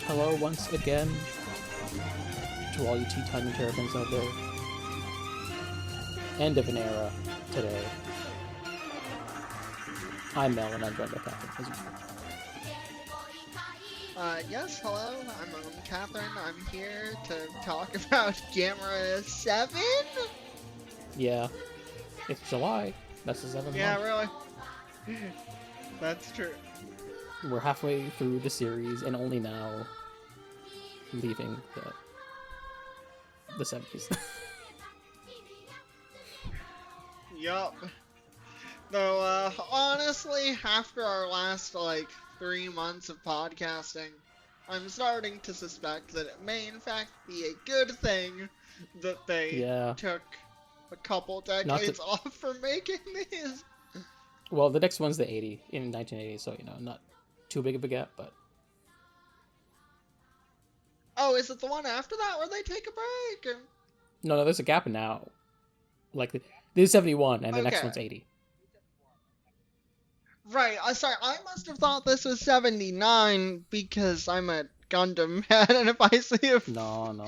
Hello once again to all you Tea Time and Terrapins out there. End of an era today. I'm Mel and I'm joined by Katherine, as usual. Yes, hello, I'm Katherine. I'm here to talk about Gamera 7? Yeah, it's July. That's the 7th Yeah, month. really. That's true. We're halfway through the series and only now leaving the 70s. Yup. Though, honestly, after our last, 3 months of podcasting, I'm starting to suspect that it may in fact be a good thing that they took a couple decades off from making these. Well, the next one's the 80 in 1980, so, not too big of a gap, but... Oh, is it the one after that where they take a break? Or... No, there's a gap now. Like, this is 71, and the next one's 80. Right, sorry, I must have thought this was 79 because I'm a Gundam head, and if I see a... No.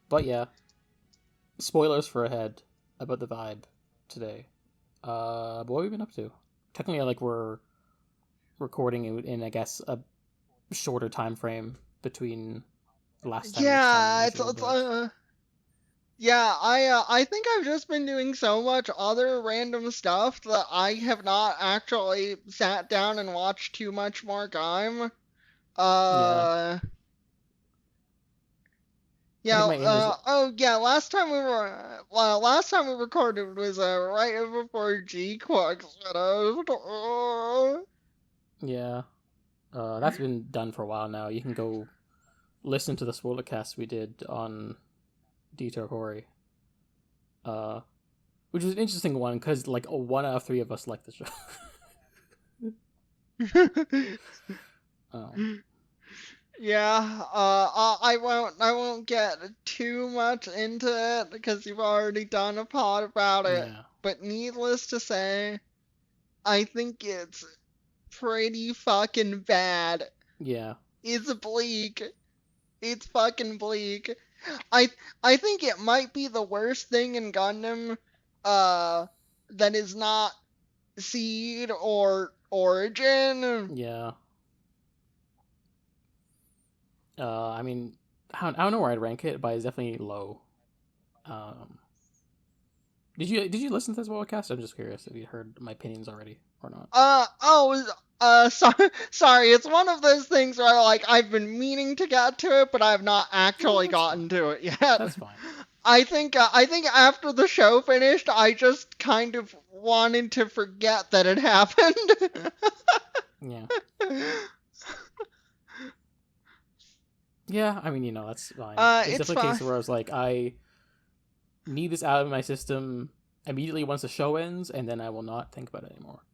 But yeah. Spoilers for ahead about the vibe today. What have we been up to? Technically, we're recording it in, I guess, a shorter time frame between the last time. Yeah, I think I've just been doing so much other random stuff that I have not actually sat down and watched too much more Gaim. Last time we recorded was right before G-Quack set out. Yeah. That's been done for a while now. You can go listen to the spoiler cast we did on Detour Hori. Which was an interesting one, because, 1 out of 3 of us liked the show. Yeah, I won't get too much into it, because you've already done a pod about it. Yeah. But needless to say, I think it's pretty fucking bad. Yeah. It's bleak. It's fucking bleak. I think it might be the worst thing in Gundam, that is not Seed or Origin. Yeah. I mean, I don't know where I'd rank it, but it's definitely low. Did you listen to this podcast? I'm just curious if you heard my opinions already or not. Sorry, it's one of those things where I've been meaning to get to it, but I've not actually gotten to it yet. That's fine. I think after the show finished, I just kind of wanted to forget that it happened. Yeah. Yeah, I mean, that's fine. It's definitely a case where I was like, I need this out of my system immediately once the show ends, and then I will not think about it anymore.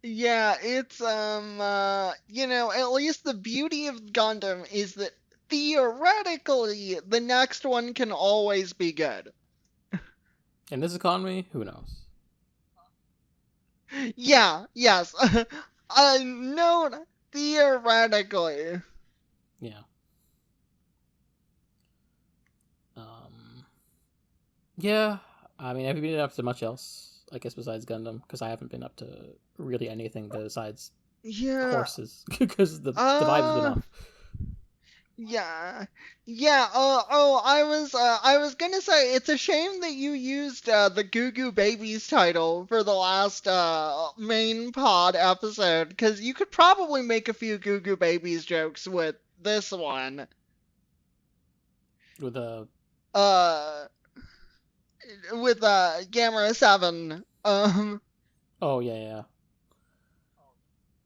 Yeah, it's, at least the beauty of Gundam is that theoretically, the next one can always be good. In this economy, who knows? Yeah, yes. No, theoretically. Yeah. Yeah, I mean, have you been up to much else, I guess, besides Gundam? Because I haven't been up to really anything besides horses, because the vibe's been off. Yeah, yeah. I was gonna say it's a shame that you used the Goo Goo Babies title for the last main pod episode, because you could probably make a few Goo Goo Babies jokes with this one. With a Uh, with Gamera 7. oh yeah, yeah.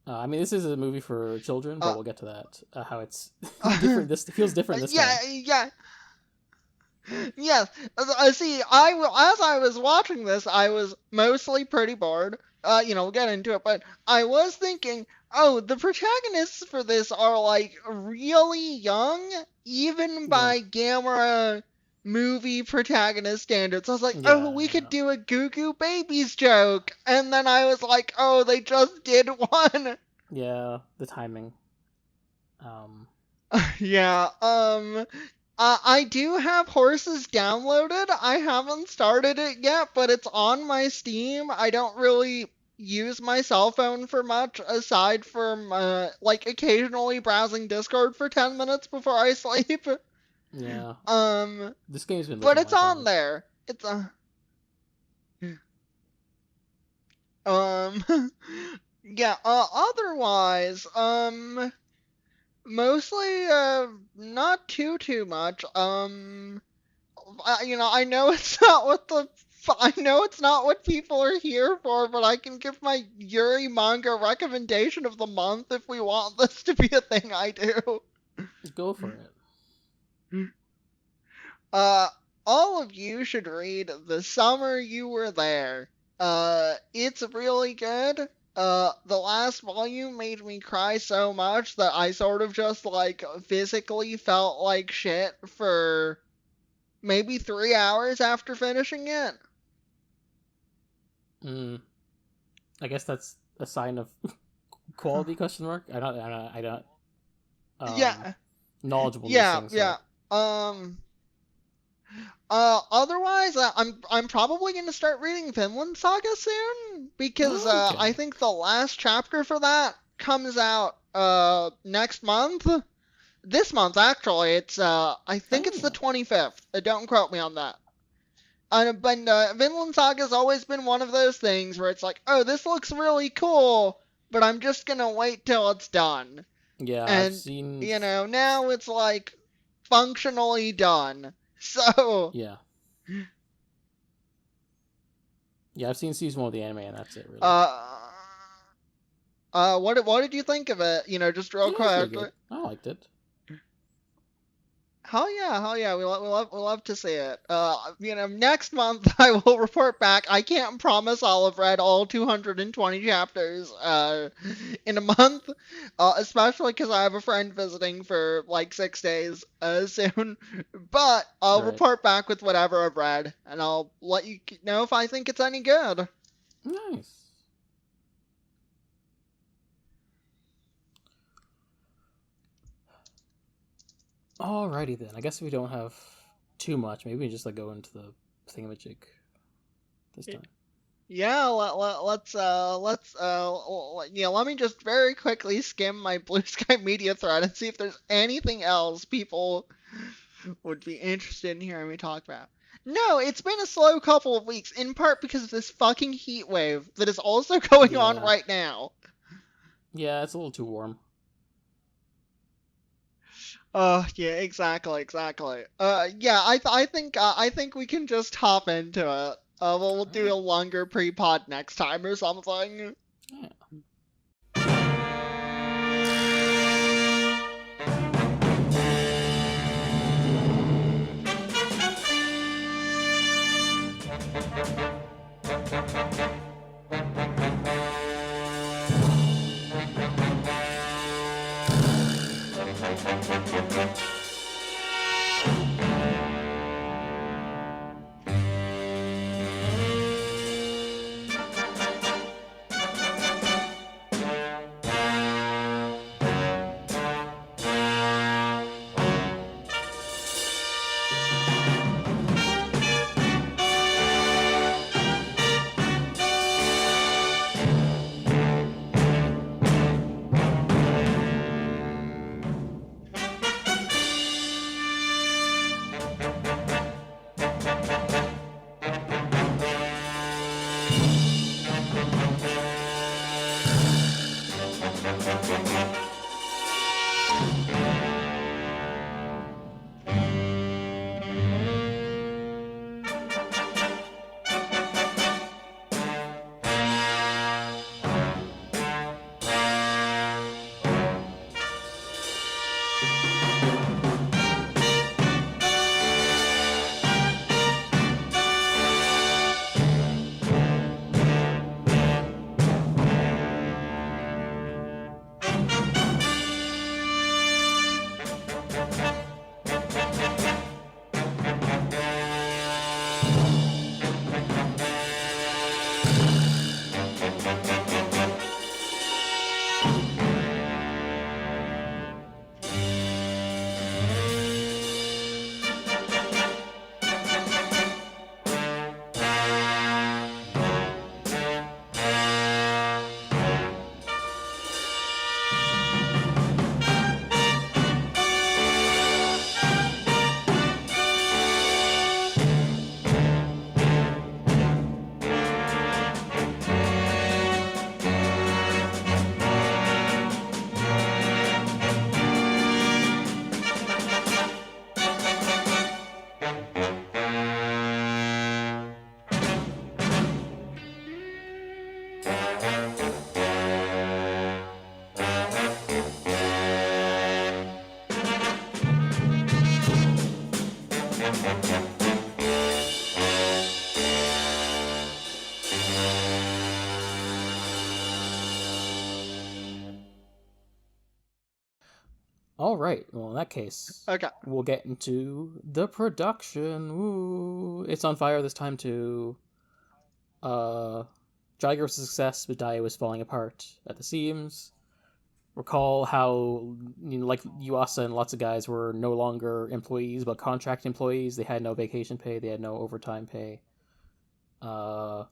I mean, this is a movie for children, but Uh, we'll get to that. How it's uh, different. This feels different this yeah, time. yeah. Yes. See, as I was watching this, I was mostly pretty bored. We'll get into it, but I was thinking, oh, the protagonists for this are like really young, even Yeah, by Gamera movie protagonist standards. I was like, oh, yeah, we could yeah, do a Goo Goo Babies joke, and then I was like, oh, they just did one. yeah. The timing. Um, Yeah. I do have Horses downloaded. I haven't started it yet, but it's on my Steam. I don't really use my cell phone for much aside from like occasionally browsing Discord for 10 minutes before I sleep. yeah. Um, This game's been but licking it's my on phone. there. It's um yeah, otherwise, mostly not too much. I know it's not what I know it's not what people are here for, but I can give my Yuri manga recommendation of the month if we want this to be a thing I do. Go for it. Uh, all of you should read The Summer You Were There. It's really good. The last volume made me cry so much that I sort of just like physically felt like shit for maybe 3 hours after finishing it. Mm, I guess that's a sign of quality question mark. I don't Yeah, knowledgeable in these yeah, things, yeah. so Um. Otherwise, I'm probably gonna start reading Vinland Saga soon because I okay. think the last chapter for that comes out next month. This month actually. It's I think it's the Oh, 25th. Don't quote me on that. But Vinland Saga's always been one of those things where it's like, oh, this looks really cool, but I'm just gonna wait till it's done. yeah. I've And seen. now it's like functionally done. So Yeah, yeah. I've seen season one of the anime, and that's it, really. uh what did you think of it? Just real Yeah, it's quick. pretty good. I liked it. Hell yeah, we love to see it. Next month I will report back. I can't promise I'll have read all 220 chapters in a month, especially because I have a friend visiting for like 6 days soon. But I'll Right. report back with whatever I've read, and I'll let you know if I think it's any good. Nice. Alrighty then. I guess we don't have too much. Maybe we just like go into the thingamajig this time. Yeah, let me just very quickly skim my Blue Sky Media thread and see if there's anything else people would be interested in hearing me talk about. No, it's been a slow couple of weeks, in part because of this fucking heat wave that is also going on Yeah. right now. Yeah, it's a little too warm. Yeah, exactly. Yeah, I think we can just hop into it. We'll do a Alright. longer pre-pod next time or something. Yeah. All right. Well, in that case, Okay. we'll get into the production. Woo! It's on fire this time too. Jiger was a success, but Dai was falling apart at the seams. Recall how, like Yuasa and lots of guys were no longer employees but contract employees. They had no vacation pay. They had no overtime pay. Uh,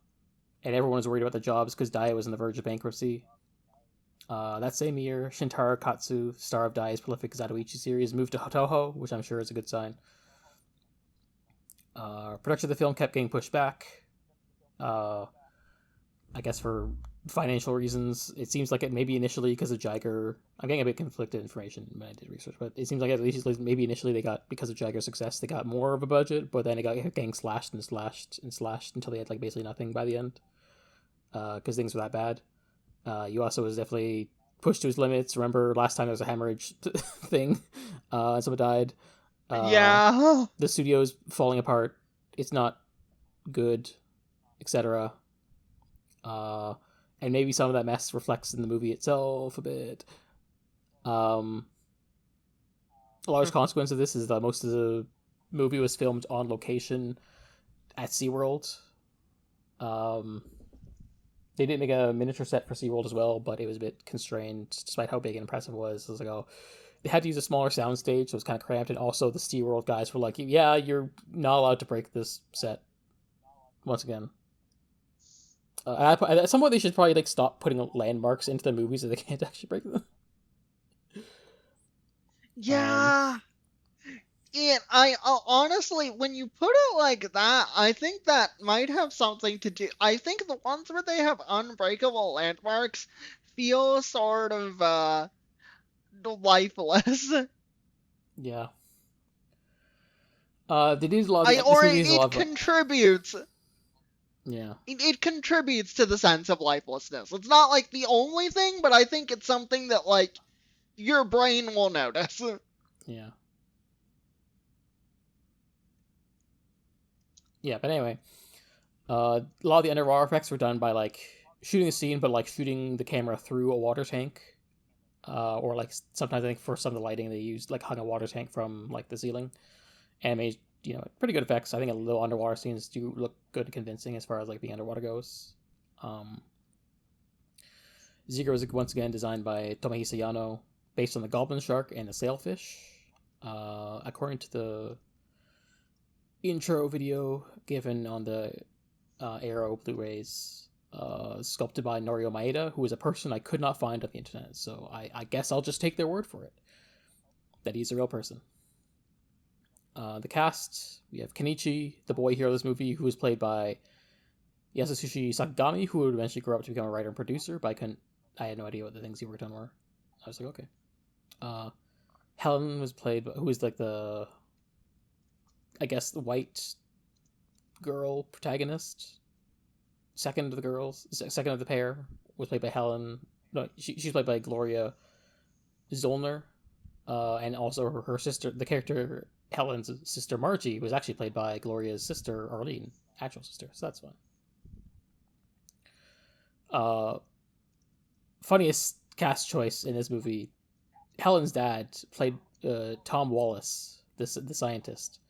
and everyone was worried about their jobs because Dai was on the verge of bankruptcy. That same year, Shintaro Katsu, star of Dai's prolific Zatoichi series, moved to Toho, which I'm sure is a good sign. Production of the film kept getting pushed back. I guess for financial reasons. It seems like it maybe initially because of Jiger. I'm getting a bit conflicted information when I did research, but it seems like at least maybe initially they got, because of Jiger's success, they got more of a budget, but then it got getting slashed and slashed and slashed until they had like basically nothing by the end. Because things were that bad. Yuasa was definitely pushed to his limits. Remember last time there was a hemorrhage thing, and someone died. Yeah. The studio's falling apart. It's not good, etc. And maybe some of that mess reflects in the movie itself a bit. A large consequence of this is that most of the movie was filmed on location at SeaWorld. They did make a miniature set for SeaWorld as well, but it was a bit constrained despite how big and impressive it was. It was like, oh, they had to use a smaller soundstage, so it was kind of cramped. And also, the SeaWorld guys were like, yeah, you're not allowed to break this set once again. At some point, they should probably like stop putting landmarks into the movies so they can't actually break them. Yeah. And I honestly, when you put it like that, I think that might have something to do. I think the ones where they have unbreakable landmarks feel sort of lifeless. Yeah. They did a lot of this Or movie needs a lot it of contributes. yeah. It contributes to the sense of lifelessness. It's not like the only thing, but I think it's something that like your brain will notice. Yeah. Yeah, but anyway, a lot of the underwater effects were done by like shooting the scene, but like shooting the camera through a water tank, or like sometimes I think for some of the lighting they used like hung a water tank from like the ceiling, and made pretty good effects. I think a little underwater scenes do look good and convincing as far as like being underwater goes. Zigra was once again designed by Tomohisa Yano, based on the goblin shark and the sailfish. According to the intro video given on the Arrow Blu-rays, sculpted by Norio Maeda, who is a person I could not find on the internet. So I guess I'll just take their word for it that he's a real person. The cast, we have Kenichi, the boy hero of this movie, who was played by Yasutsushi Sakagami, who would eventually grow up to become a writer and producer, but I had no idea what the things he worked on were. I was like, okay. Helen was played, who was like the, I guess, the white girl protagonist. Second of the pair was played by Helen. No, she's played by Gloria Zollner, and also her sister, the character Helen's sister Margie, was actually played by Gloria's sister Arlene, actual sister. So that's fun. Funniest cast choice in this movie: Helen's dad, played Tom Wallace, the scientist.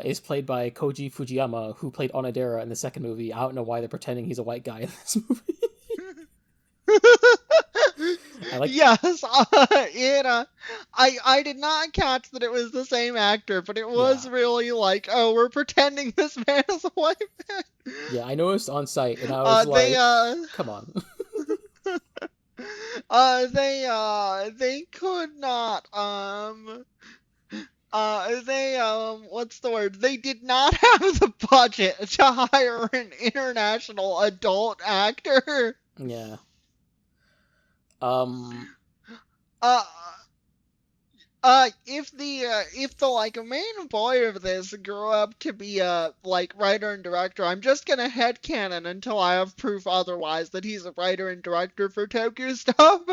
Is played by Koji Fujiyama, who played Onodera in the second movie. I don't know why they're pretending he's a white guy in this movie. Yes, I did not catch that it was the same actor, but it was really like, oh, we're pretending this man is a white man. Yeah, I noticed on site, and I was come on. They could not, what's the word? They did not have the budget to hire an international adult actor. Yeah. If the like main boy of this grew up to be a like writer and director, I'm just gonna headcanon until I have proof otherwise that he's a writer and director for Tokyo stuff.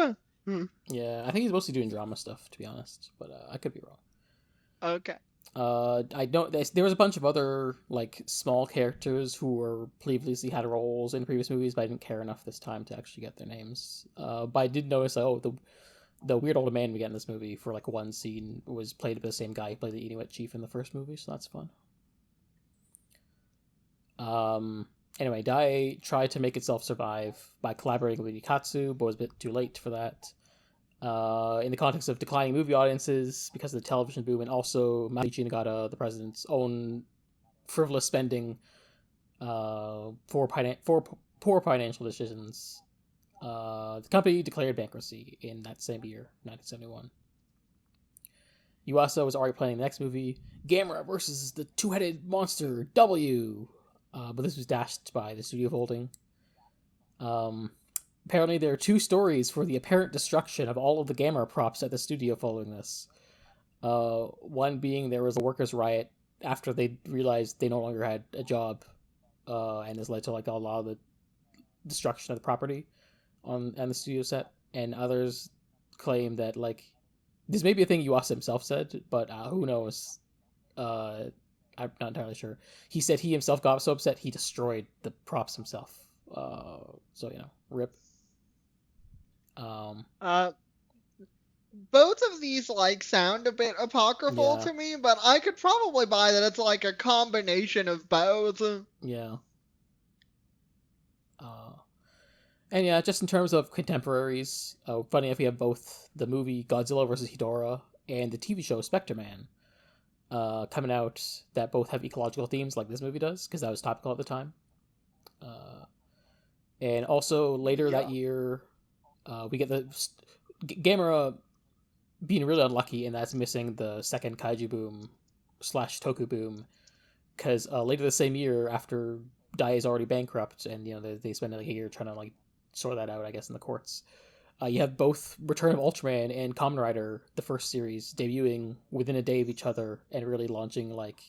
Yeah, I think he's mostly doing drama stuff, to be honest, but I could be wrong. Okay. I don't. There was a bunch of other like small characters who were previously had roles in previous movies, but I didn't care enough this time to actually get their names. But I did notice, the weird old man we get in this movie for like one scene was played by the same guy who played the Inuit chief in the first movie, so that's fun. Anyway, Dai tried to make itself survive by collaborating with Nikatsu, but was a bit too late for that. In the context of declining movie audiences because of the television boom, and also Masaichi Nagata, the president's own frivolous spending, poor financial decisions, the company declared bankruptcy in that same year, 1971. Yuasa was already planning the next movie, Gamera versus the Two-Headed Monster W, but this was dashed by the studio folding. Apparently, there are two stories for the apparent destruction of all of the Gamera props at the studio following this. One being there was a workers' riot after they realized they no longer had a job, and this led to like a lot of the destruction of the property on the studio set. And others claim that like this may be a thing Yuasa himself said, but who knows? I'm not entirely sure. He said he himself got so upset he destroyed the props himself. So rip. Both of these like sound a bit apocryphal to me, but I could probably buy that it's like a combination of both. Yeah. And yeah, just in terms of contemporaries, funny if we have both the movie Godzilla vs. Hedorah and the TV show Spectre Man coming out that both have ecological themes like this movie does, because that was topical at the time. And also later that year, we get the Gamera being really unlucky, and that's missing the second Kaiju boom / Toku boom, because later the same year, after Dai is already bankrupt, and they spend like a year trying to like sort that out, I guess, in the courts. You have both Return of Ultraman and Kamen Rider, the first series, debuting within a day of each other and really launching like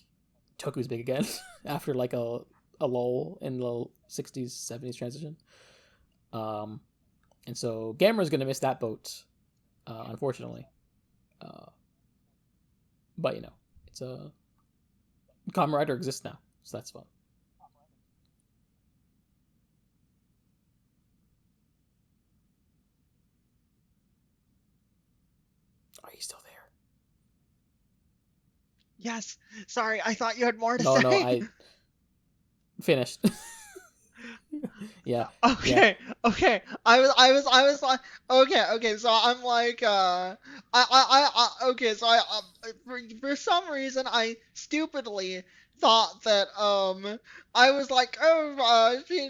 Toku's big again after like a lull in the 60s 70s transition. And so Gamera's gonna miss that boat, unfortunately. But it's a Kamen Rider exists now, so that's fun. Are you still there? Yes. Sorry, I thought you had more to say. No, I finished. Yeah. Okay. Yeah. Okay. I was like, okay. So I'm like, okay. So for some reason I stupidly thought that I was like,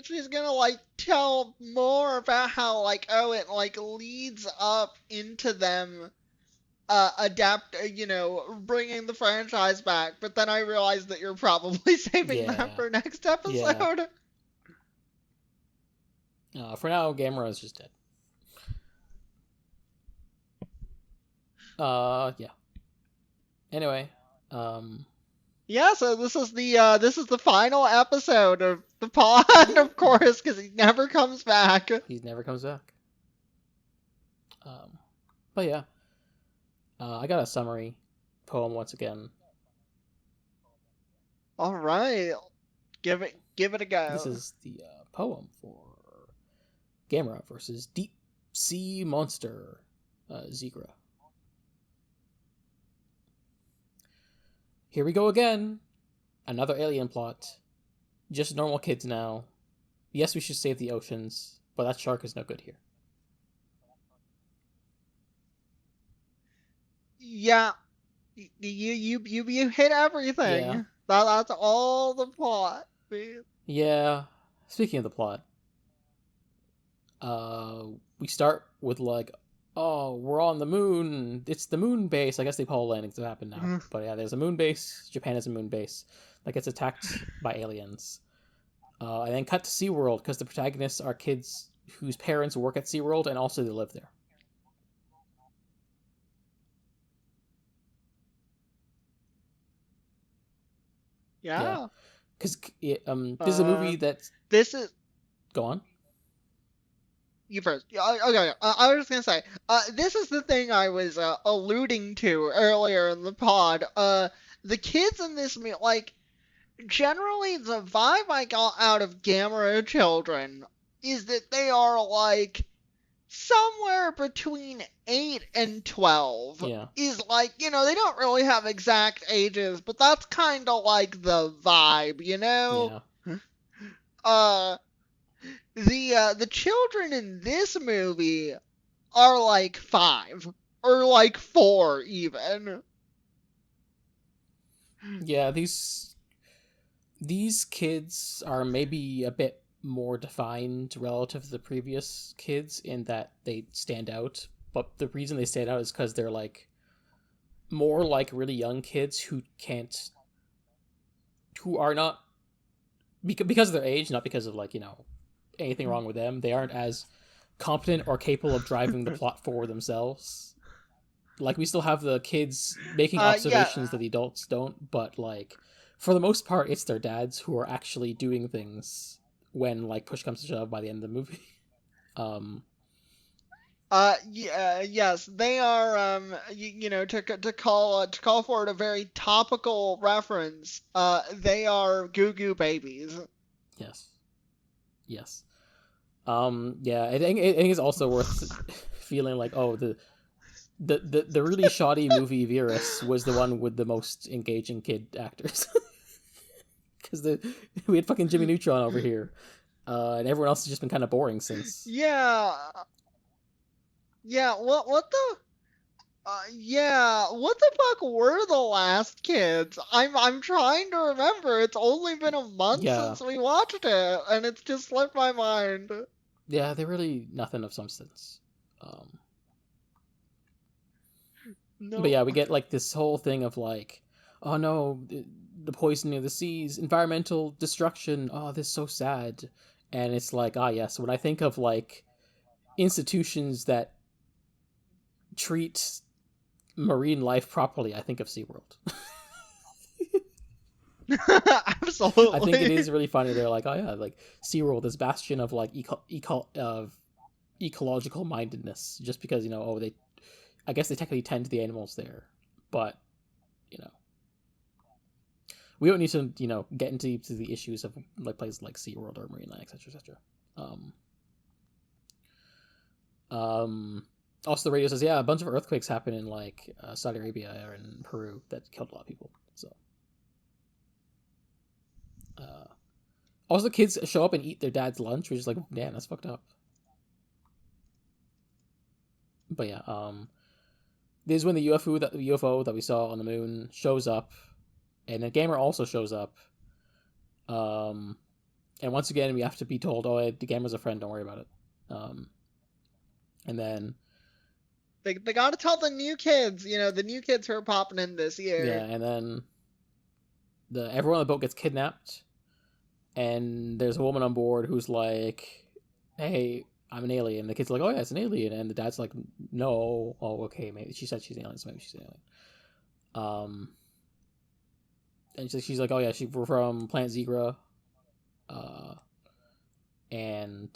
she's gonna like tell more about how like it like leads up into them bringing the franchise back, but then I realized that you're probably saving that for next episode. For now, Gamera is just dead. Yeah. Anyway, yeah, so this is the final episode of the pod, of course, because he never comes back. He never comes back. But yeah. I got a summary poem once again. All right, give it a go. This is the poem for Gamera versus Deep Sea Monster, Zigra. Here we go again. Another alien plot. Just normal kids now. Yes, we should save the oceans, but that shark is no good here. Yeah, you hit everything. Yeah. That's all the plot. Yeah. Speaking of the plot, we start with like, oh, we're on the moon. It's the moon base. I guess the Apollo landings have happened now. But yeah, there's a moon base. Japan has a moon base that gets attacked by aliens. And then cut to SeaWorld because the protagonists are kids whose parents work at SeaWorld and also they live there. Yeah. Because this is a movie that... This is... Go on. You first. Okay. I was just gonna say, this is the thing I was alluding to earlier in the pod. The kids in this like, generally the vibe I got out of Gamera children is that they are like somewhere between 8 and 12 Yeah. is like, they don't really have exact ages, but that's kind of like the vibe, Yeah. Uh, the children in this movie are like 5 or like 4 even. Yeah, these kids are maybe a bit more defined relative to the previous kids in that they stand out, but the reason they stand out is because they're like more like really young kids who are not because of their age, not because of like anything wrong with them. They aren't as competent or capable of driving the plot forward themselves. Like, we still have the kids making Yeah. observations that the adults don't, but like for the most part it's their dads who are actually doing things when like push comes to shove by the end of the movie. um Yeah, yes, they are. To call for it a very topical reference. They are goo goo babies. yes. Yes. Yeah, I think it's also worth feeling like, oh, the really shoddy movie Virus was the one with the most engaging kid actors. Because we had fucking Jimmy Neutron over here, and everyone else has just been kind of boring since. Yeah, yeah. What the fuck were the last kids? I'm trying to remember. It's only been a month Yeah, since we watched it, and it's just slipped my mind. yeah, they're really nothing of substance. But No. yeah, we get like this whole thing of like, oh no, the poisoning of the seas, environmental destruction. Oh, this is so sad. And it's like, ah, yes. When I think of like institutions that treat marine life properly, I think of SeaWorld. I think it Absolutely. is really funny. They're like, oh yeah, like SeaWorld, this bastion of like ecological mindedness, just because oh I guess they technically tend to the animals there, but you know we don't need to get into the issues of like places like SeaWorld or Marine, etc., etc. Um, Also, the radio says, yeah, a bunch of earthquakes happen in like Saudi Arabia or in Peru that killed a lot of people. So, also, kids show up and eat their dad's lunch, which is like, damn, that's fucked up. But yeah, this is when the UFO that we saw on the moon shows up, and then Gamera also shows up. Um, and once again, we have to be told, oh, the Gamera's a friend, don't worry about it. And then They gotta tell the new kids, the new kids who are popping in this yeah, year. and then everyone on the boat gets kidnapped, and there's a woman on board who's like, "Hey, I'm an alien." The kid's like, "Oh yeah, it's an alien," and the dad's like, "No, oh okay, maybe she said she's an alien, so maybe she's an alien." And she's like, "Oh yeah, we're from Planet Zigra, uh, and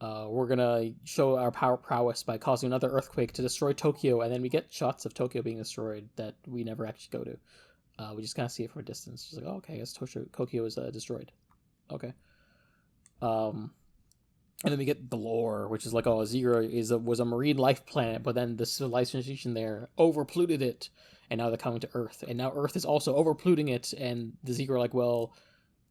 we're gonna show our power prowess by causing another earthquake to destroy Tokyo." And then we get shots of Tokyo being destroyed that we never actually go to. We just kind of see it from a distance. She's like, "Oh, okay, I guess Tokyo is destroyed." Okay. And then we get the lore, which is like, oh, Zigra was a marine life planet, but then the civilization there overpolluted it, and now they're coming to Earth, and now Earth is also overpolluting it, and the Zigra are like, well,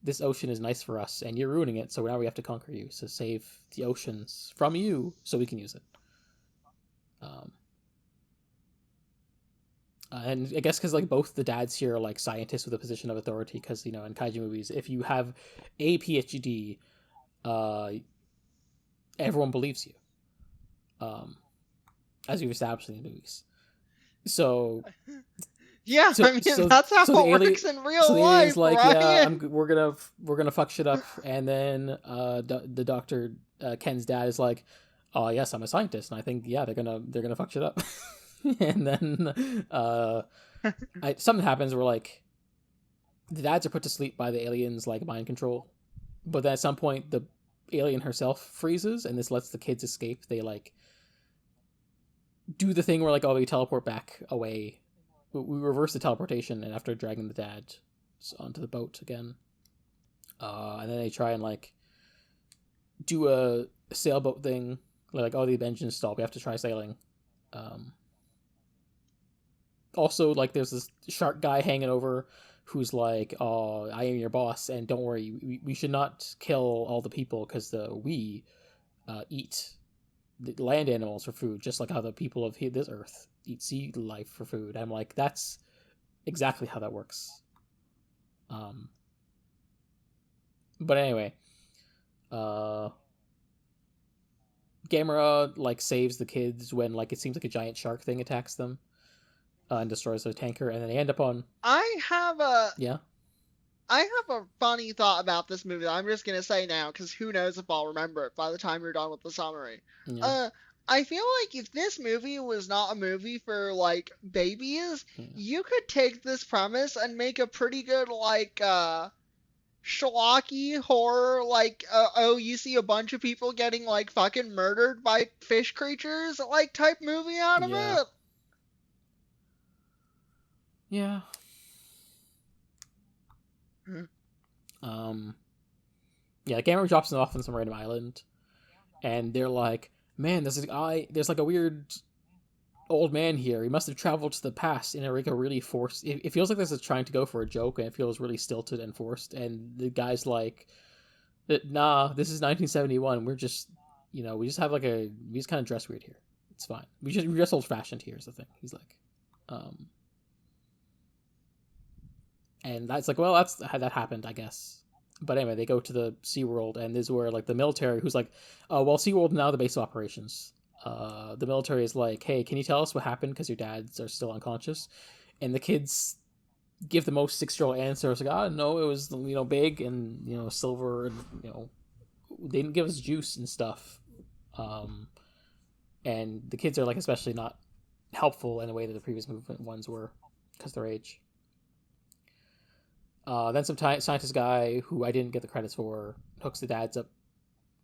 this ocean is nice for us, and you're ruining it, so now we have to conquer you, so save the oceans from you, so we can use it. And I guess because like both the dads here are like scientists with a position of authority, because in kaiju movies, if you have a PhD, uh, everyone believes you, as we've established in the movies. So Yeah, so I mean so that's how so the it alien works in so real the alien's life, like, yeah, right? we're gonna fuck shit up, and then the doctor, Ken's dad, is like, oh yes, I'm a scientist, and I think, yeah, they're gonna fuck shit up. And then something happens where like the dads are put to sleep by the aliens like mind control, but then at some point the alien herself freezes, and this lets the kids escape. They like do the thing where like, oh, we teleport back away. We reverse the teleportation, and after dragging the dad onto the boat again, and then they try and like do a sailboat thing, Like, oh, the engine's stalled. We have to try sailing. Also, like, there's this shark guy hanging over who's like, oh, I am your boss, and don't worry, we should not kill all the people because we eat the land animals for food, just like how the people of this earth eat sea life for food. I'm like, that's exactly how that works. But anyway, Gamera like saves the kids when like it seems like a giant shark thing attacks them and destroys their tanker, and then they end up on. I have a Yeah. I have a funny thought about this movie that I'm just gonna say now, because who knows if I'll remember it by the time you're done with the summary. Yeah. I feel like if this movie was not a movie for like babies, Yeah. you could take this premise and make a pretty good like schlocky horror, like oh, you see a bunch of people getting like fucking murdered by fish creatures like type movie out of Yeah. it. Yeah. Hmm. Yeah, Gamera drops them off on some random island, and they're like, man, there's like a weird old man here. He must have traveled to the past in like a really forced. It feels like this is trying to go for a joke, and it feels really stilted and forced. And the guy's like, nah, this is 1971. We're just, we just have like we just kind of dress weird here. It's fine. We dress old fashioned here. Is the thing. He's like, and that's like, well, that's how that happened, I guess. But anyway, they go to the SeaWorld, and this is where like the military, who's like, well, SeaWorld now the base of operations. The military is like, hey, can you tell us what happened because your dads are still unconscious? And the kids give the most 6-year-old answer. It's like, no, it was big and silver, and they didn't give us juice and stuff. And the kids are like especially not helpful in the way that the previous movement ones were because their age. Then some scientist guy who I didn't get the credits for hooks the dads up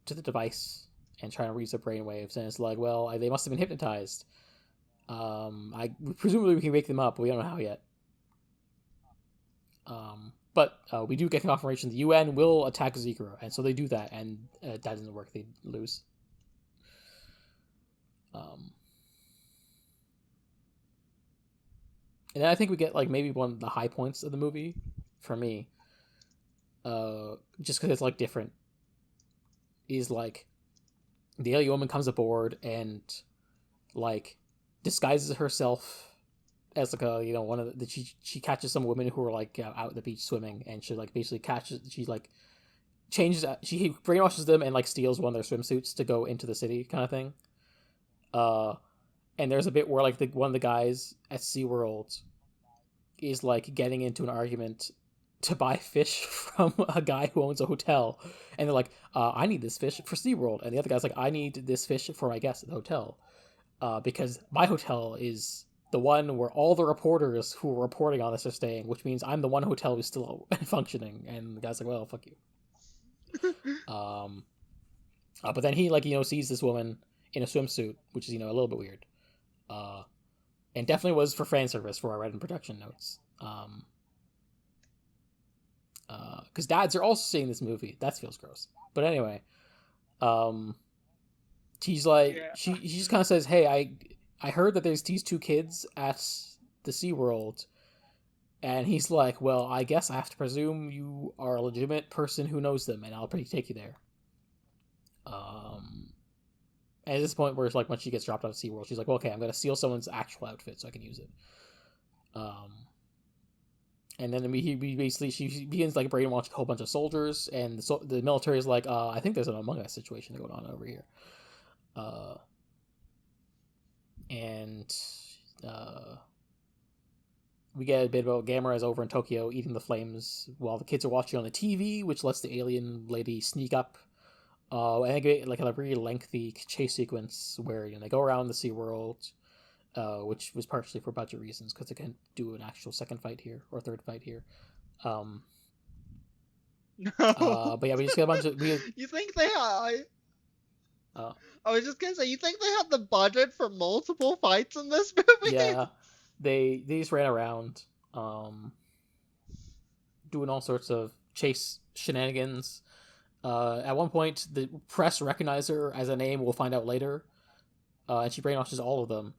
to the device and trying to read their brainwaves, and it's like, well, they must have been hypnotized. Presumably we can wake them up, but we don't know how yet. But we do get confirmation the UN will attack Zigra, and so they do that, and that doesn't work. They lose. And then I think we get like maybe one of the high points of the movie for me, just because it's like different, is like the alien woman comes aboard and like disguises herself as like a one of the she catches some women who are like out at the beach swimming, and she like basically she like changes she brainwashes them and like steals one of their swimsuits to go into the city kind of thing. And there's a bit where like one of the guys at SeaWorld is like getting into an argument to buy fish from a guy who owns a hotel, and they're like, I need this fish for SeaWorld, and the other guy's like, I need this fish for my guests at the hotel, because my hotel is the one where all the reporters who are reporting on this are staying, which means I'm the one hotel who's still functioning. And the guy's like, well, fuck you. But then he like sees this woman in a swimsuit, which is a little bit weird, and definitely was for fan service for I read in production notes. Because dads are also seeing this movie. That feels gross. But anyway, she's like, Yeah. she just kind of says, hey, I heard that there's these two kids at the SeaWorld. And he's like, well, I guess I have to presume you are a legitimate person who knows them, and I'll take you there. And at this point where it's like when she gets dropped out of SeaWorld, she's like, well, okay, I'm going to steal someone's actual outfit so I can use it. And then she begins like brainwashing a whole bunch of soldiers, and the military is like, I think there's an Among Us situation going on over here. And we get a bit about Gamera over in Tokyo eating the flames while the kids are watching on the TV, which lets the alien lady sneak up. And they get like a really lengthy chase sequence where they go around the SeaWorld, which was partially for budget reasons because they can't do an actual second fight here or third fight here. No. But yeah, we just get a bunch of. You think they had? I was just gonna say, you think they had the budget for multiple fights in this movie? Yeah, they just ran around, doing all sorts of chase shenanigans. At one point, the press recognize her as a name. We'll find out later, and she brainwashes all of them.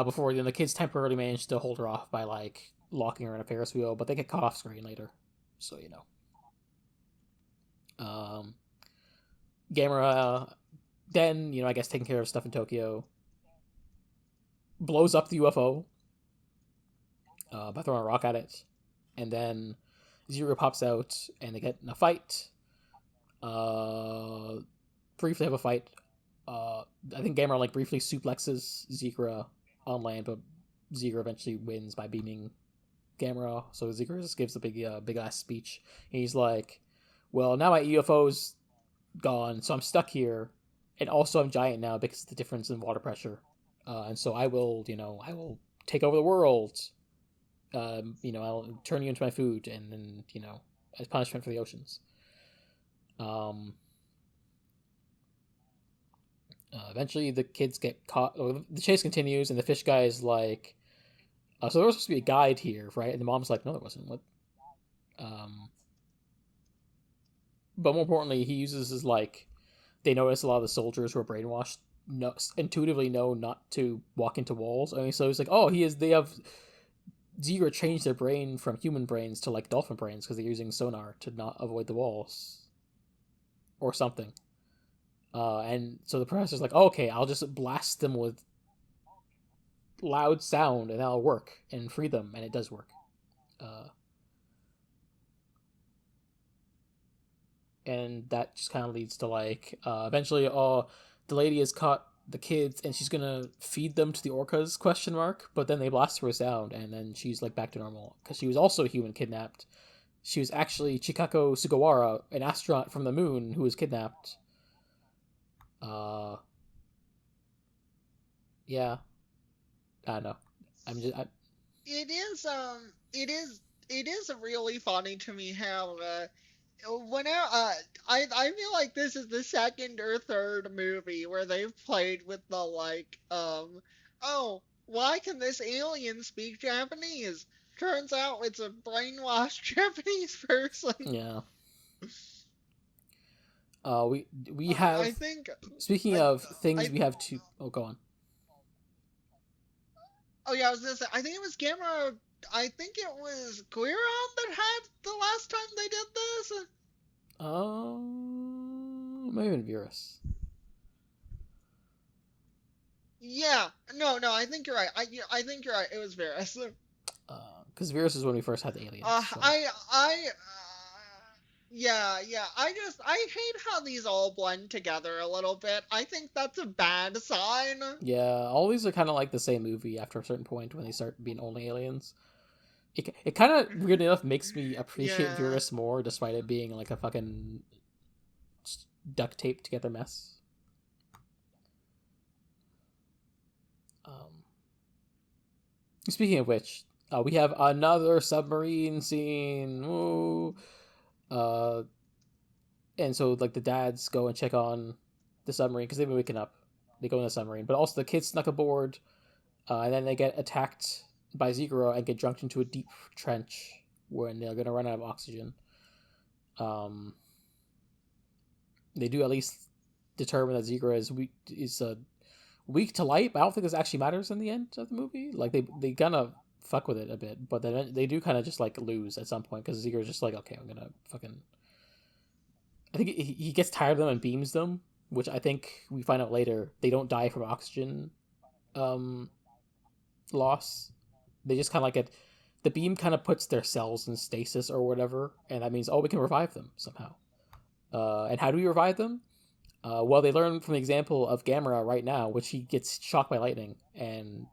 Before the kids temporarily manage to hold her off by like locking her in a Ferris wheel, but they get caught off screen later. So you know. Gamera, then I guess taking care of stuff in Tokyo, blows up the UFO by throwing a rock at it, and then Zigra pops out and they get in a fight. Briefly have a fight. I think Gamera like briefly suplexes Zigra on land, but Zigra eventually wins by beaming Gamera. So Zigra just gives a big ass speech. And he's like, "Well, now my UFO's gone, so I'm stuck here, and also I'm giant now because of the difference in water pressure. And so I will take over the world. I'll turn you into my food, and then as punishment for the oceans." Eventually, the kids get caught. Or the chase continues, and the fish guy is like, "So there was supposed to be a guide here, right?" And the mom's like, "No, there wasn't. What?" But more importantly, he uses his like. They notice a lot of the soldiers who are brainwashed intuitively know not to walk into walls. I mean, so he's like, "Oh, they have Zigra changed their brain from human brains to like dolphin brains because they're using sonar to not avoid the walls, or something." And so the professor's like, "Oh, okay, I'll just blast them with loud sound and that'll work and free them," and it does work. And that just kind of leads to like eventually, the lady has caught the kids and she's gonna feed them to the orcas ? But then they blast her with sound and then she's like back to normal because she was also a human kidnapped. She was actually Chikako Sugawara, an astronaut from the moon who was kidnapped. Yeah, I don't know. It is really funny to me how whenever I feel like this is the second or third movie where they've played with the like oh, why can this alien speak Japanese? Turns out it's a brainwashed Japanese person. Yeah. We have. I think. Speaking of things, we have two. Oh, go on. Oh yeah, I was gonna say. I think it was Gamera. I think it was Guiron that had the last time they did this. Maybe in Virus. Yeah, no, I think you're right. I think you're right. It was Virus. Because Virus is when we first had the aliens. So. Yeah. I hate how these all blend together a little bit. I think that's a bad sign. Yeah, all these are kind of like the same movie after a certain point when they start being only aliens. It kind of, weirdly enough, makes me appreciate Virus more, despite it being like a fucking duct tape together mess. Speaking of which, we have another submarine scene. Ooh. And so like the dads go and check on the submarine because they've been waking up. They go in the submarine, but also the kids snuck aboard, and then they get attacked by Zigra and get drunked into a deep trench when they're gonna run out of oxygen. They do at least determine that Zigra is weak to light, but I don't think this actually matters in the end of the movie. Like they kind of fuck with it a bit, but then they do kind of just like lose at some point because Zigra's just like, okay, I'm gonna fucking. I think he gets tired of them and beams them, which I think we find out later they don't die from oxygen loss. They just kind of like the beam kind of puts their cells in stasis or whatever, and that means we can revive them somehow. And how do we revive them? Well, they learn from the example of Gamera right now, which he gets shocked by lightning and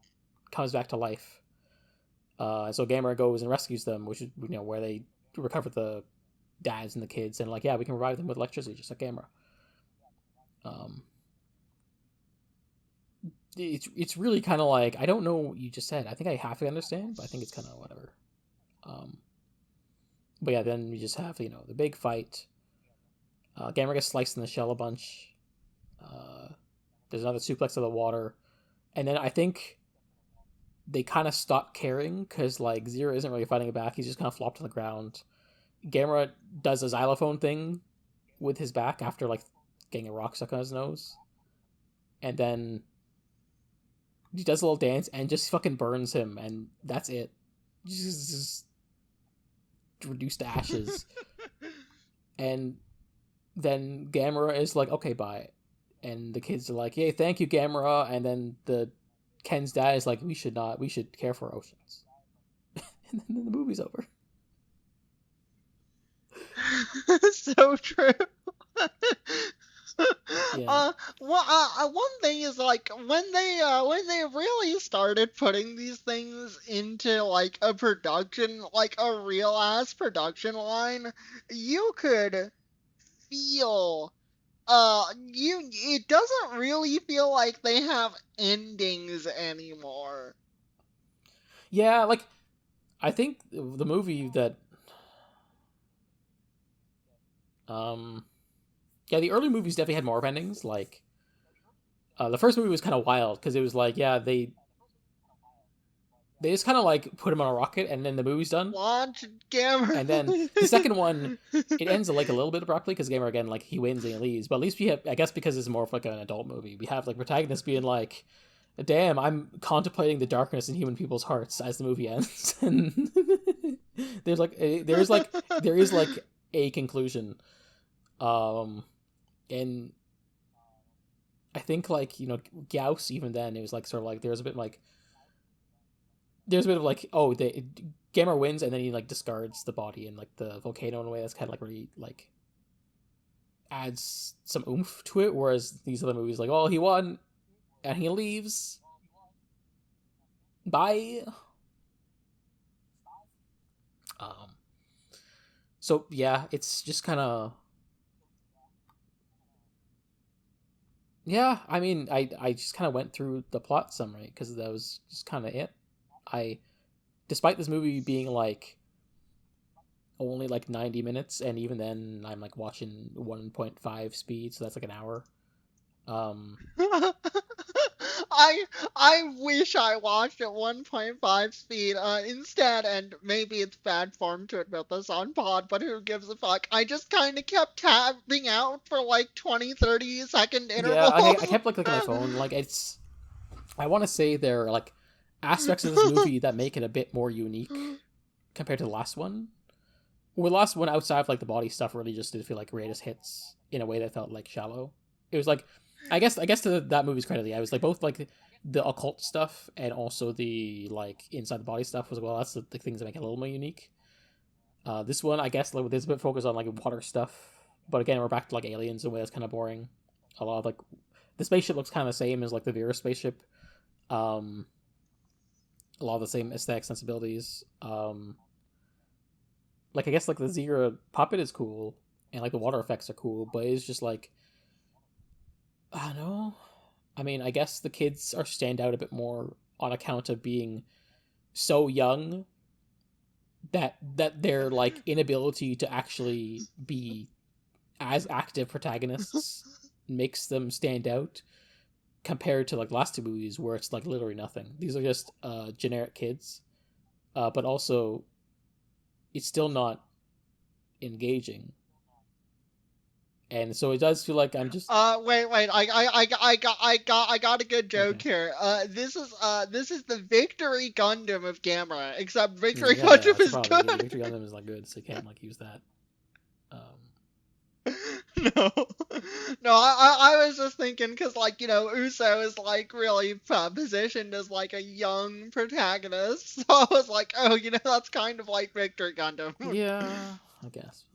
comes back to life. And so Gamera goes and rescues them, which is where they recover the dads and the kids, and like, yeah, we can revive them with electricity, just like Gamera. It's really kind of like, I don't know what you just said. I think I half understand, but I think it's kind of whatever. But yeah, then we just have the big fight. Gamera gets sliced in the shell a bunch. There's another suplex of the water, and then I think they kind of stop caring because like Zero isn't really fighting back. He's just kind of flopped on the ground. Gamera does a xylophone thing with his back after like getting a rock stuck on his nose, and then he does a little dance and just fucking burns him, and that's it. Just reduced to ashes. And then Gamera is like, okay, bye. And the kids are like, yay, thank you, Gamera. And then Ken's dad is like, we should care for our oceans. And then the movie's over. So true. Yeah. One thing is like when they really started putting these things into like a production, like a real ass production line, you could feel it doesn't really feel like they have endings anymore. Yeah, like I think the movie that yeah, the early movies definitely had more endings. Like, the first movie was kind of wild because it was like, yeah, they just kind of like put him on a rocket and then the movie's done. Launch Gamera. And then the second one, it ends like a little bit abruptly because Gamer again, like he wins and he leaves. But at least we have, I guess, because it's more of like an adult movie, we have like protagonists being like, "Damn, I'm contemplating the darkness in human people's hearts" as the movie ends, and there is like a conclusion, and I think like Gauss even then it was like sort of like there's a bit of like, oh, Gamera wins and then he like discards the body in like the volcano in a way that's kind of like really like adds some oomph to it, whereas these other movies like, oh, he won and he leaves, bye. So yeah, it's just kind of, yeah, I mean, I just kind of went through the plot summary because that was just kind of it. Despite this movie being like only like 90 minutes, and even then I'm like watching 1.5 speed, so that's like an hour. I wish I watched at 1.5 speed instead, and maybe it's bad form to admit this on pod, but who gives a fuck? I just kind of kept tapping out for like 20-30 second intervals. Yeah, I kept like looking at my phone. Like I want to say there are like aspects of this movie that make it a bit more unique compared to the last one. Where the last one, outside of like the body stuff, really just did feel like greatest hits in a way that felt like shallow. It was like, I guess to that movie's credit, yeah, it was like both like the occult stuff and also the like inside the body stuff as well. That's the things that make it a little more unique. This one, I guess, like, there's a bit of focus on like water stuff, but again, we're back to like aliens in a way that's kind of boring. A lot of like the spaceship looks kind of the same as like the Vera spaceship. A lot of the same aesthetic sensibilities. Like I guess like the Zigra puppet is cool and like the water effects are cool, but it's just like, I don't know. I mean, I guess the kids are stand out a bit more on account of being so young that their like inability to actually be as active protagonists makes them stand out compared to like the last two movies where it's like literally nothing. These are just generic kids, but also it's still not engaging. And so it does feel like I'm just wait, I got a good joke here. This is the Victory Gundam of Gamera, except Victory Gundam is good. Yeah, Victory Gundam is not good, so you can't like use that. No, I was just thinking because like Uso is like really positioned as like a young protagonist, so I was like, oh, that's kind of like Victory Gundam. Yeah, I guess.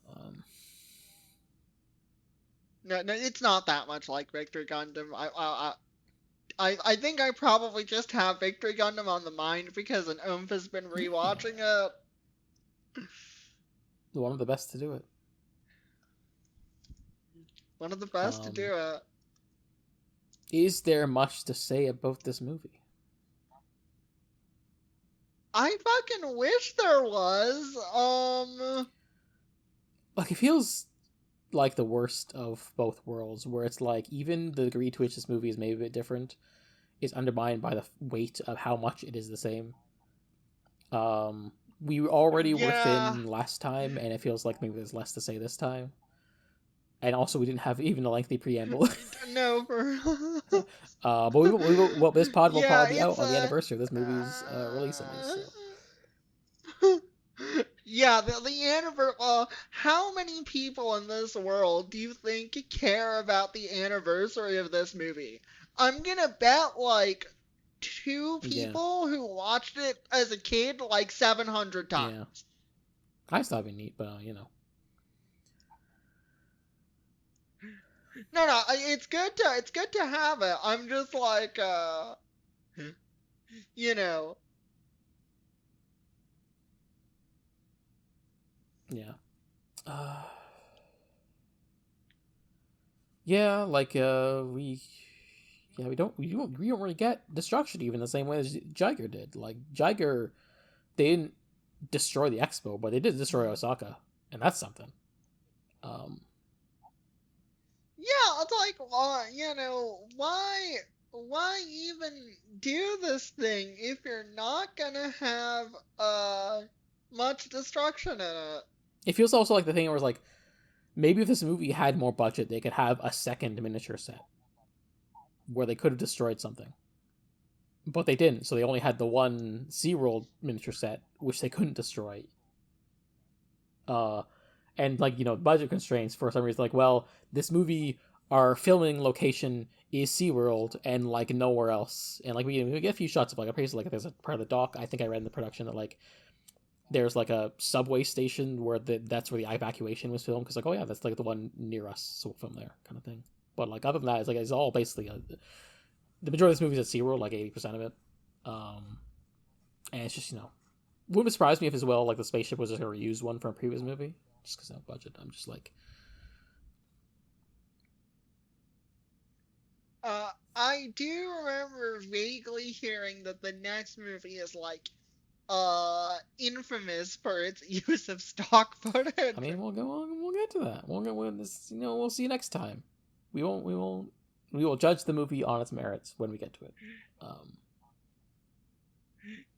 No, it's not that much like Victory Gundam. I think I probably just have Victory Gundam on the mind because an oomph has been rewatching it. One of the best to do it. One of the best to do it. Is there much to say about this movie? I fucking wish there was. Like, it feels like the worst of both worlds, where it's like even the degree to which this movie is maybe a bit different is undermined by the weight of how much it is the same. We already were thin last time, and it feels like maybe there's less to say this time. and also we didn't have even a lengthy preamble. No, for But well, this pod will yeah, probably be out it's on the anniversary of this movie's release at least. So. yeah, the anniversary. How many people in this world do you think care about the anniversary of this movie? I'm gonna bet like two Yeah, people who watched it as a kid like 700 times. yeah. I thought it'd be neat, but you know. No, it's good to have it. I'm just like you know. Yeah. Yeah, like we don't really get destruction even the same way as Jiger did. Like Jiger, they didn't destroy the expo, but they did destroy Osaka, and that's something. Um, Yeah, it's like, why even do this thing if you're not gonna have much destruction in it? it feels also like the thing where it's like maybe if this movie had more budget, they could have a second miniature set where they could have destroyed something, but they didn't. So they only had the one SeaWorld miniature set, which they couldn't destroy. Uh, and like budget constraints for some reason, like this movie, our filming location is SeaWorld and like nowhere else, and like we get a few shots of like a place like there's a part of the dock. I think I read in the production that like there's like a subway station where that's where the evacuation was filmed, because like, oh yeah, that's like the one near us, so we'll film there, kind of thing. But like other than that, it's all basically the majority of this movie is at SeaWorld, like 80% of it. And it's just wouldn't surprise me if as well like the spaceship was just a reused one from a previous movie, just because of budget. I'm just like, I do remember vaguely hearing that the next movie is like infamous for its use of stock footage. I mean, we'll get to that. We'll see you next time. We will judge the movie on its merits when we get to it.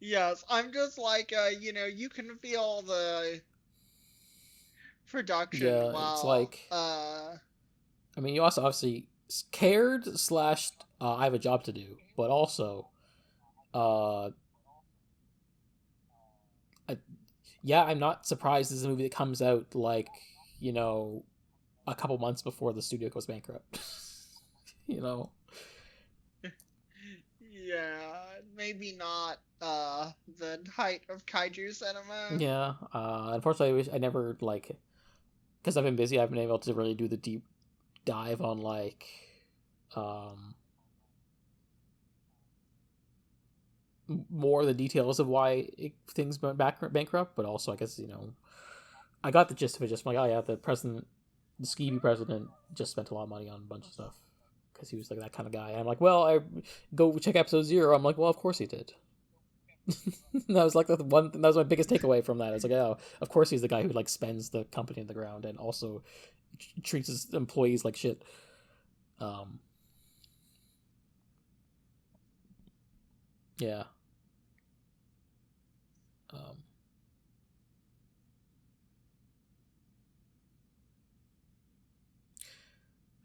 Yes, I'm just like you can feel the production Yeah, it's while like, I mean, you also obviously cared slash I have a job to do, but also, uh, I, yeah, I'm not surprised this is a movie that comes out like a couple months before the studio goes bankrupt. you know. Yeah, maybe not the height of kaiju cinema. Yeah. Unfortunately, I never like because I've been busy. I've been able to really do the deep dive on like um more of the details of why things went bankrupt, but also I guess I got the gist of it. Just like, oh yeah, the skeevy president, just spent a lot of money on a bunch of stuff because he was like that kind of guy. And I'm like, well, I go check episode 0. I'm like, well, of course he did. That was like the one. That was my biggest takeaway from that. It's like, oh, of course he's the guy who like spends the company in the ground and also treats his employees like shit. Yeah. Um,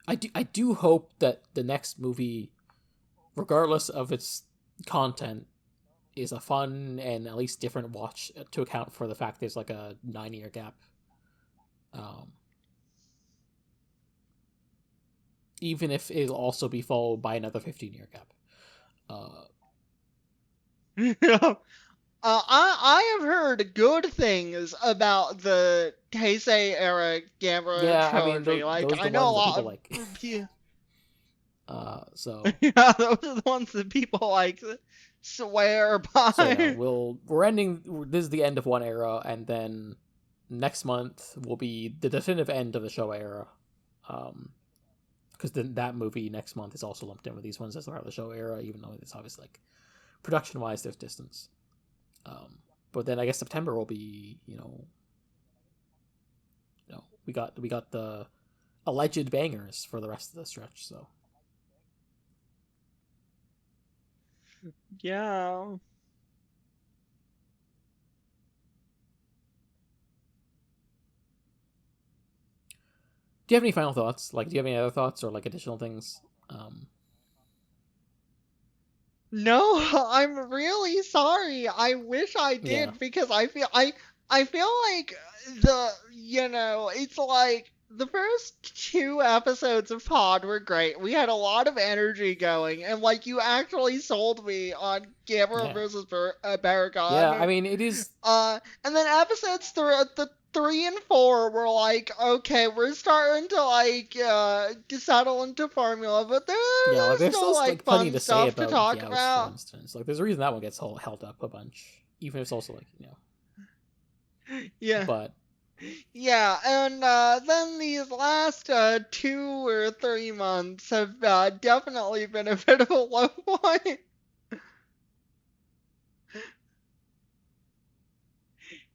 I do hope that the next movie, regardless of its content, is a fun and at least different watch to account for the fact there's like a 9-year gap. Um, Even if it'll also be followed by another 15-year gap. I have heard good things about the Heisei era Gamera Yeah, I mean trilogy. Like those are I the know a ones that lot people of like. So yeah, those are the ones that people like swear by. so yeah, we're ending. This is the end of one era, and then next month will be the definitive end of the Showa era. Because then that movie next month is also lumped in with these ones as part of the Showa era, even though it's obviously like production wise there's distance. But then I guess September will be we got the alleged bangers for the rest of the stretch. So Yeah. Do you have any final thoughts? Like, do you have any other thoughts or like additional things? No, I'm really sorry. I wish I Yeah, did because I feel like it's like the first two episodes of Pod were great. We had a lot of energy going, and like you actually sold me on Gamera yeah, versus yeah. I Baragon. mean, it is. And then episodes the 3 and 4 were like, okay, we're starting to like to settle into formula, but Yeah, like there's there's still still like like plenty fun to say stuff to about talk Gyaos, for about. instance. Like, there's a reason that one gets held up a bunch, even if it's also like Yeah, But yeah, and then these last 2 or 3 months have definitely been a bit of a low point.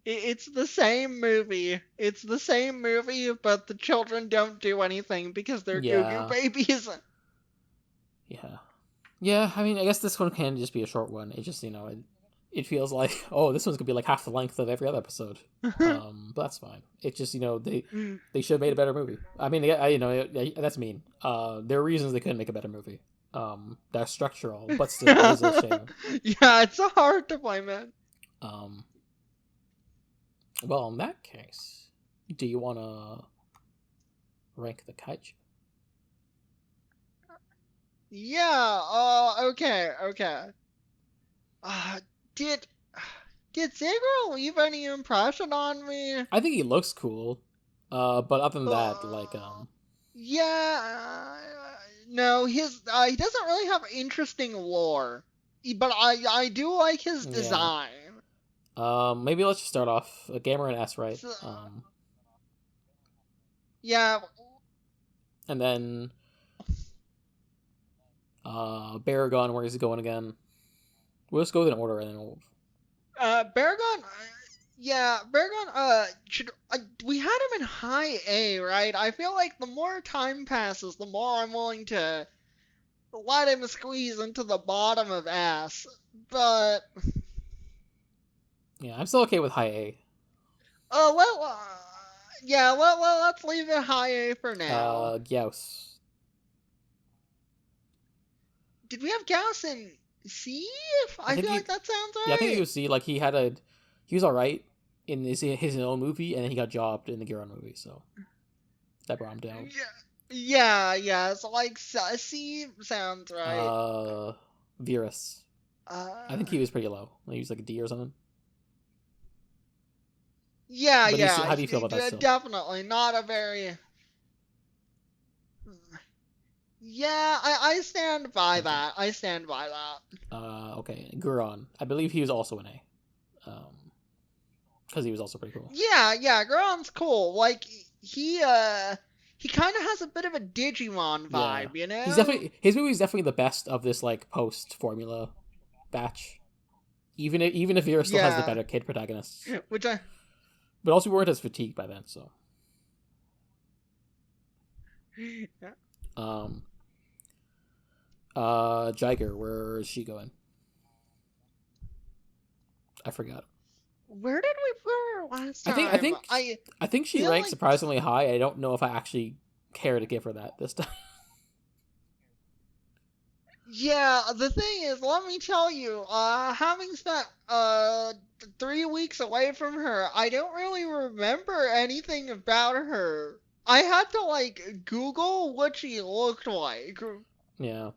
It's the same movie. It's the same movie, but the children don't do anything because they're goo goo yeah, babies. yeah, yeah. I mean, I guess this one can just be a short one. It just it feels like oh, this one's gonna be like half the length of every other episode. But that's fine. It's just they should have made a better movie. I mean, that's mean. There are reasons they couldn't make a better movie. That's structural, but still, it is a shame. Yeah, it's hard to blame it. Um, well, in that case, do you want to rank the kaiju? Yeah, okay, okay. Uh, did did Zigra leave any impression on me? I think he looks cool. But other than that, Uh, yeah, no, he doesn't really have interesting lore, but I do like his yeah. design. Maybe let's just start off Gamer and S, right? So, yeah, And then Baragon, where is he going again? We'll just go in order, and then Baragon, yeah, Baragon, should we had him in high A, right? I feel like the more time passes, the more I'm willing to let him squeeze into the bottom of S. But yeah, I'm still okay with high A. well, yeah, let's leave it high A for now. Gyaos. Did we have Gauss in C? I I think feel like that sounds yeah, I think right. you see, like he was all right in his own movie, and then he got jobbed in the Giron movie, so that brought him down. Yeah. So like C sounds right. Virus. I think Uh, he was pretty low. He was like a D or something. But yeah. how do you feel about that still? Definitely not a very. Yeah, I stand by Okay. that. I stand by that. Okay. Guron. I believe he was also an A. Because he was also pretty cool. Yeah. Gron's cool. Like he kind of has a bit of a Digimon Yeah. vibe, you know? His movie is definitely the best of this like post formula batch. Even if Virus still has the Yeah. better kid protagonists. Which I But also we weren't as fatigued by then, so. yeah. Jiger, where is she going? I forgot. Where did we put her last time? I think she feel ranks like surprisingly high. I don't know if I actually care to give her that this time. yeah, the thing is, let me tell you, having spent 3 weeks away from her, I don't really remember anything about her. I had to like Google what she looked like, Yeah.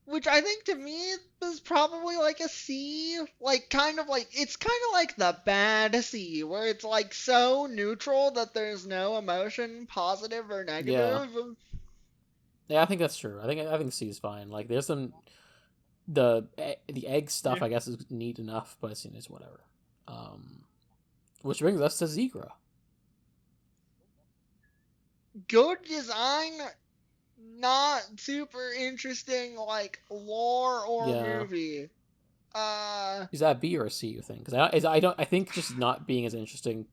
which I think to me was probably like a C, like it's kind of like the bad C, where it's like so neutral that there's no emotion, positive or Yeah. negative. Yeah, I think that's true. I think C is fine. Like there's some the egg stuff Yeah. I guess is neat enough, but it's whatever. Which brings us to Zigra. Good design, not super interesting like lore or Yeah. movie. Is that B or a C, you think? Because I think just not being as interesting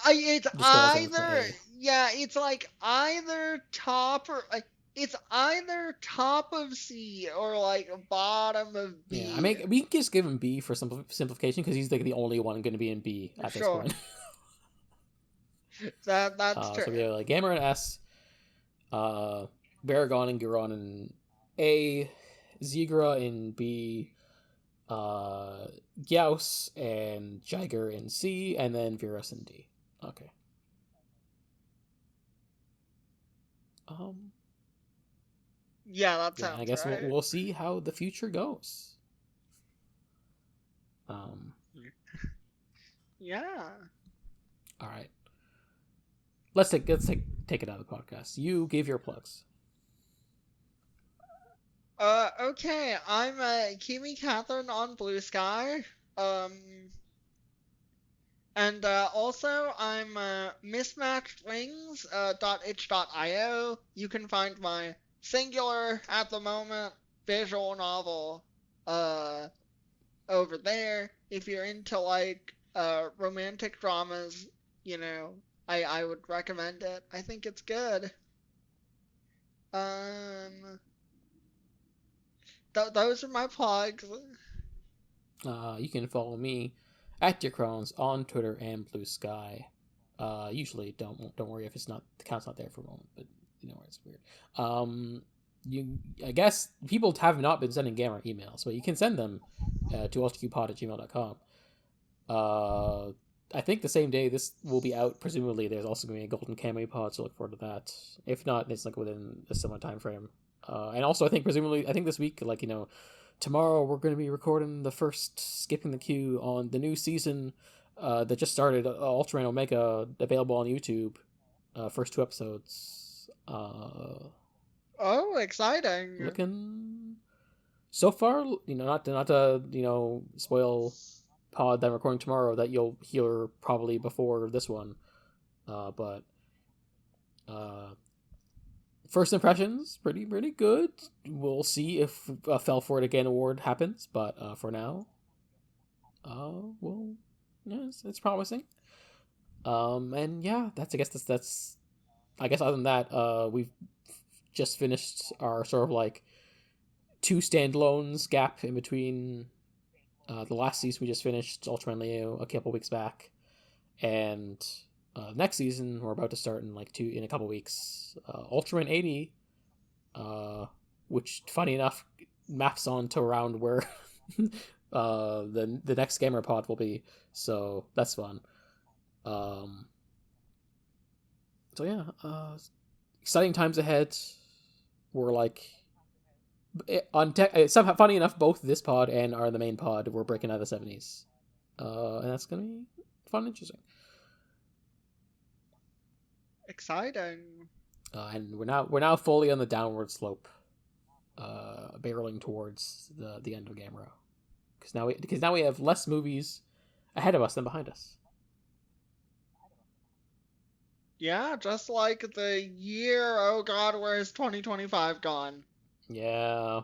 It's disqualifies it for either A. yeah, it's like either top or it's either top of C or like bottom of Yeah, B. we can just give him B for simplification because he's like the only one going to be in B at this Sure. point. That's true. So we have like Gamera in S, Baragon and Guron in A, Zigra in B, Gyaos and Jiger in C, and then Virus in D. Okay. Yeah, that Yeah, sounds I guess right. we'll see how the future goes. Yeah. All right. Let's take it out of the podcast. You give your plugs. Okay, I'm Kimi Katherine on Blue Sky. Um, and also I'm mismatchedwings .itch.io. You can find my singular at the moment visual novel uh over there. If you're into like romantic dramas, you know, I would recommend it. I think it's good. Um, those are my plugs. You can follow me at Crones on Twitter and Blue Sky. Usually, don't worry if it's not the account's not there for a moment, but you know it's weird. I guess people have not been sending Gamera emails, but you can send them to ultraqpod@gmail.com. I think the same day this will be out, presumably there's also going to be a Golden Cameo pod, so look forward to that. If not, it's like within a similar time frame. And also, I think this week, like, you know, tomorrow we're going to be recording the first Skipping the Queue on the new season that just started, Ultra and Omega, available on YouTube. First 2 episodes. Oh, exciting! Looking so far, you know, not to you know spoil pod that I'm recording tomorrow that you'll hear probably before this one, but first impressions pretty good. We'll see if a Fell For It Again award happens, but for now, well, yeah, it's promising. And yeah, that's I guess other than that, we've just finished our sort of like 2 standalones gap in between the last season we just finished, Ultraman Leo, a couple weeks back, and next season we're about to start in a couple weeks. Ultraman 80, which funny enough maps on to around where the next Gamer pod will be, so that's fun. So yeah, exciting times ahead. We're like somehow funny enough, both this pod and the main pod we're breaking out of the 70s, and that's gonna be fun and interesting. Exciting. And we're now fully on the downward slope, barreling towards the end of Gamera, because now we have less movies ahead of us than behind us. Yeah, just like the year. Oh God, where's 2025 gone? Yeah.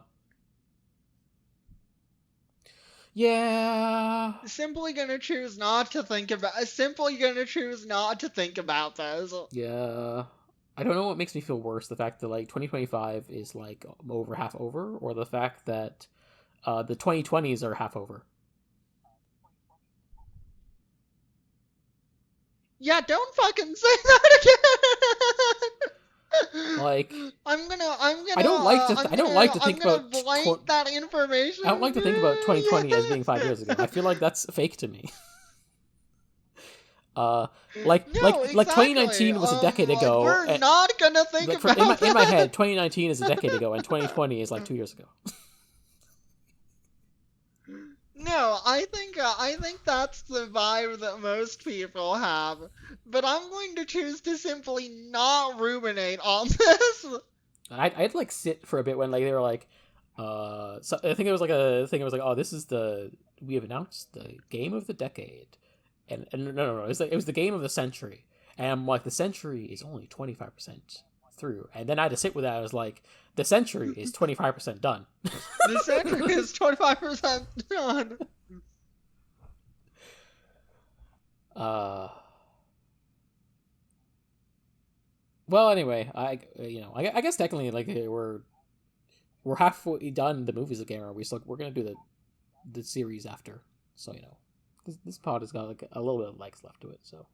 Yeah. Simply gonna choose not to think about. Simply gonna choose not to think about those. Yeah. I don't know what makes me feel worse, the fact that like 2025 is like half over, or the fact that the 2020s are half over. Yeah, don't fucking say that again. Like, I'm gonna. I don't like to think about blank that information. I don't like to think about 2020 as being 5 years ago. I feel like that's fake to me. Like 2019 was a decade ago. We're not gonna think about in my head, 2019 is a decade ago, and 2020 is like 2 years ago. No, I think that's the vibe that most people have. But I'm going to choose to simply not ruminate on this. I'd like sit for a bit when like they were like, so I think it was like a thing. It was like, oh, we have announced the game of the decade, and no, it was the game of the century, and I'm like, the century is only 25% through, and then I had to sit with that. I was like, the century is 25% done. The century is 25% done. Well, anyway, I guess technically like we're halfway done the movies of Gamera. We're gonna do the series after, so you know, this pod has got like a little bit of legs left to it. So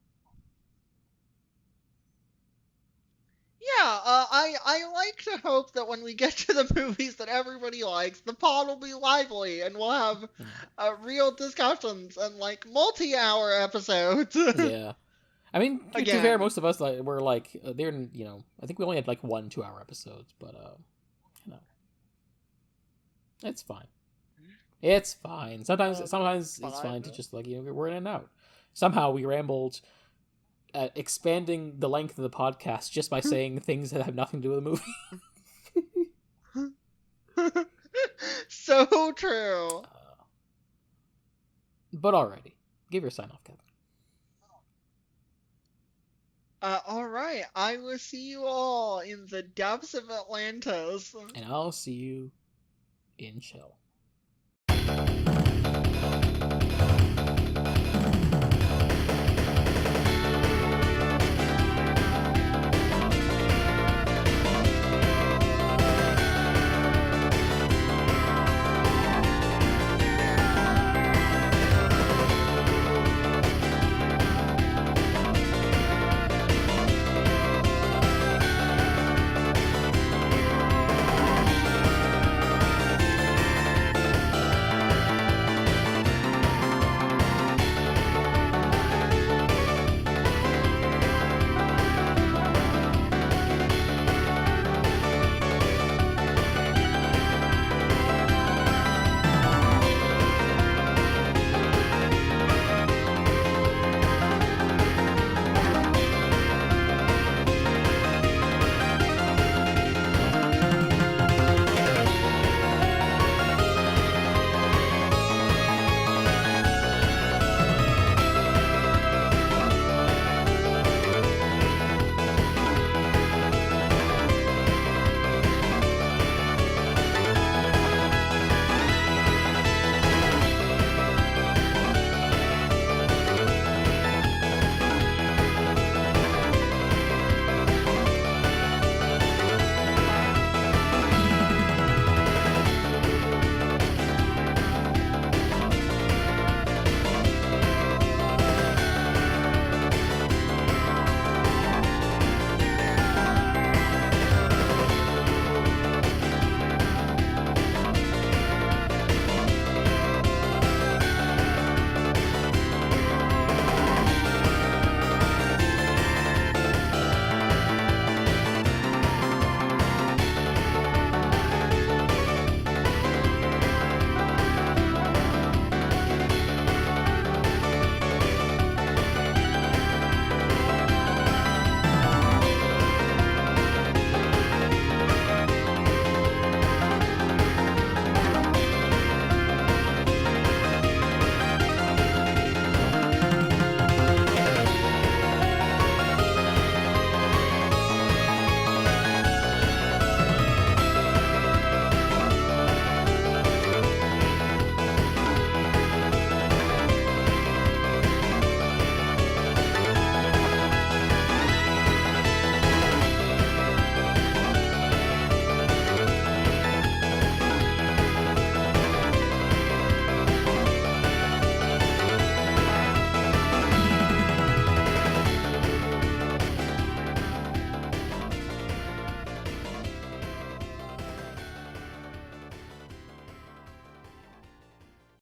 I like to hope that when we get to the movies that everybody likes, the pod will be lively and we'll have real discussions and like multi-hour episodes. Yeah. I mean, to be fair, Again. most of us were like they're I think we only had like 1 2 hour episodes, but you know, it's fine. It's fine. Sometimes it's fine to just like we're in and out. Somehow we rambled, expanding the length of the podcast just by saying things that have nothing to do with the movie. So true. But alrighty, give your sign off, Kevin. Alright, I will see you all in the depths of Atlantis. And I'll see you in Shell.